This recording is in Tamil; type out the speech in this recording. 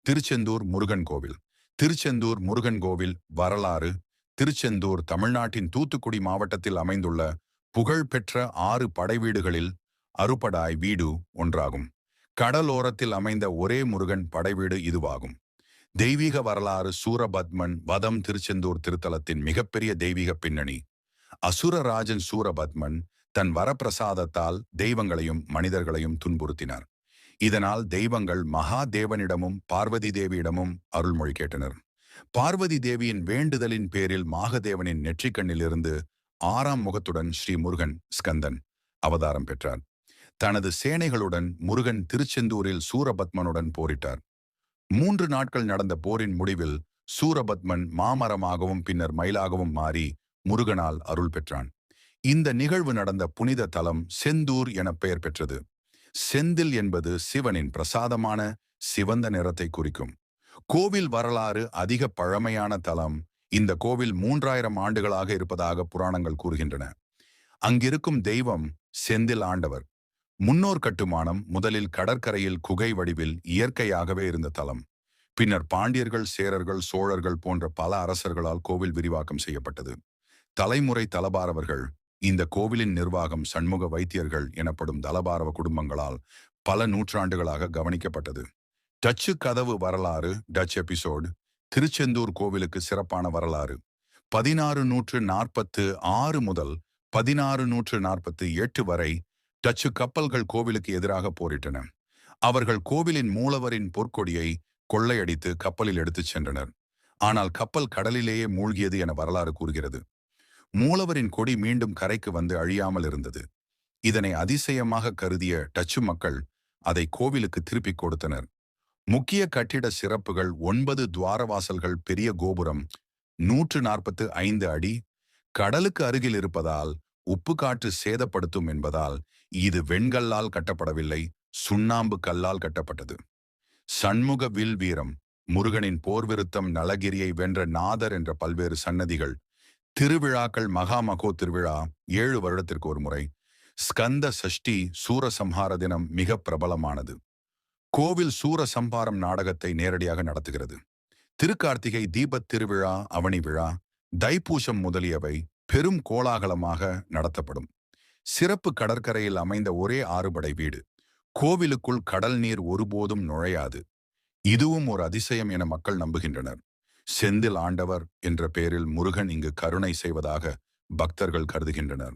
திருச்செந்தூர் முருகன் கோவில். திருச்செந்தூர் முருகன் கோவில் வரலாறு. திருச்செந்தூர் தமிழ்நாட்டின் தூத்துக்குடி மாவட்டத்தில் அமைந்துள்ள புகழ்பெற்ற 6 படைவீடுகளில் அறுபடாய் வீடு ஒன்றாகும். கடலோரத்தில் அமைந்த ஒரே முருகன் படைவீடு இதுவாகும். தெய்வீக வரலாறு. சூரபத்மன் வதம். திருச்செந்தூர் திருத்தலத்தின் மிகப்பெரிய தெய்வீக பின்னணி. அசுரராஜன் சூரபத்மன் தன் வரப்பிரசாதத்தால் தெய்வங்களையும் மனிதர்களையும் துன்புறுத்தினார். இதனால் தெய்வங்கள் மகாதேவனிடமும் பார்வதி தேவியிடமும் அருள்மொழி கேட்டனர். பார்வதி தேவியின் வேண்டுதலின் பேரில் மாகதேவனின் நெற்றிக்கண்ணிலிருந்து 6ஆம் முகத்துடன் ஸ்ரீ முருகன் ஸ்கந்தன் அவதாரம் பெற்றார். தனது சேனைகளுடன் முருகன் திருச்செந்தூரில் சூரபத்மனுடன் போரிட்டார். 3 நாட்கள் நடந்த போரின் முடிவில் சூரபத்மன் மாமரமாகவும் பின்னர் மயிலாகவும் மாறி முருகனால் அருள் பெற்றான். இந்த நிகழ்வு நடந்த புனித தலம் செந்தூர் என பெயர் பெற்றது. செந்தில் என்பது சிவனின் பிரசாதமான சிவந்த நிறத்தை குறிக்கும். கோவில் வரலாறு. அதிக பழமையான தலம். இந்த கோவில் 3000 ஆண்டுகளாக இருப்பதாக புராணங்கள் கூறுகின்றன. அங்கிருக்கும் தெய்வம் செந்தில் ஆண்டவர். முன்னோர் கட்டுமானம். முதலில் கடற்கரையில் குகை வடிவில் இயற்கையாகவே இருந்த தலம். பின்னர் பாண்டியர்கள், சேரர்கள், சோழர்கள் போன்ற பல அரசர்களால் கோவில் விரிவாக்கம் செய்யப்பட்டது. தலைமுறை தலபாரவர்கள். இந்த கோவிலின் நிர்வாகம் சண்முக வைத்தியர்கள் எனப்படும் தலபாரவ குடும்பங்களால் பல நூற்றாண்டுகளாக கவனிக்கப்பட்டது. டச்சு கதவு வரலாறு. Touch episode. திருச்செந்தூர் கோவிலுக்கு சிறப்பான வரலாறு. 1646 முதல் 1648 வரை டச்சு கப்பல்கள் கோவிலுக்கு எதிராக போரிட்டன. அவர்கள் கோவிலின் மூலவரின் பொற்கொடியை கொள்ளையடித்து கப்பலில் எடுத்துச் சென்றனர். ஆனால் கப்பல் கடலிலேயே மூழ்கியது என வரலாறு கூறுகிறது. மூலவரின் கொடி மீண்டும் கரைக்கு வந்து அழியாமல் இருந்தது. இதனை அதிசயமாக கருதிய டச்சு மக்கள் அதை கோவிலுக்கு திருப்பிக் கொடுத்தனர். முக்கிய கட்டிட சிறப்புகள். 9 துவாரவாசல்கள். பெரிய கோபுரம் 145 அடி. கடலுக்கு அருகில் இருப்பதால் உப்பு காற்று சேதப்படுத்தும் என்பதால் இது வெண்கல்லால் கட்டப்படவில்லை, சுண்ணாம்பு கல்லால் கட்டப்பட்டது. சண்முக வில் வீரம். முருகனின் போர்விருத்தம். நலகிரியை வென்ற நாதர் என்ற பல்வேறு சன்னதிகள். திருவிழாக்கள். மகாமகோ திருவிழா 7 வருடத்திற்கு ஒரு முறை. ஸ்கந்த சஷ்டி சூரசம்ஹார தினம் மிக பிரபலமானது. கோவில் சூரசம்ஹாரம் நாடகத்தை நேரடியாக நடத்துகிறது. திருக்கார்த்திகை தீபத் திருவிழா, அவனி விழா, தைப்பூசம் முதலியவை பெரும் கோலாகலமாக நடத்தப்படும். சிறப்பு. கடற்கரையில் அமைந்த ஒரே 6 படை வீடு. கோவிலுக்குள் கடல் நீர் ஒருபோதும் நுழையாது. இதுவும் ஒரு அதிசயம் என மக்கள் நம்புகின்றனர். செந்தில் ஆண்டவர் என்ற பெயரில் முருகன் இங்கு கருணை செய்வதாக பக்தர்கள் கருதுகின்றனர்.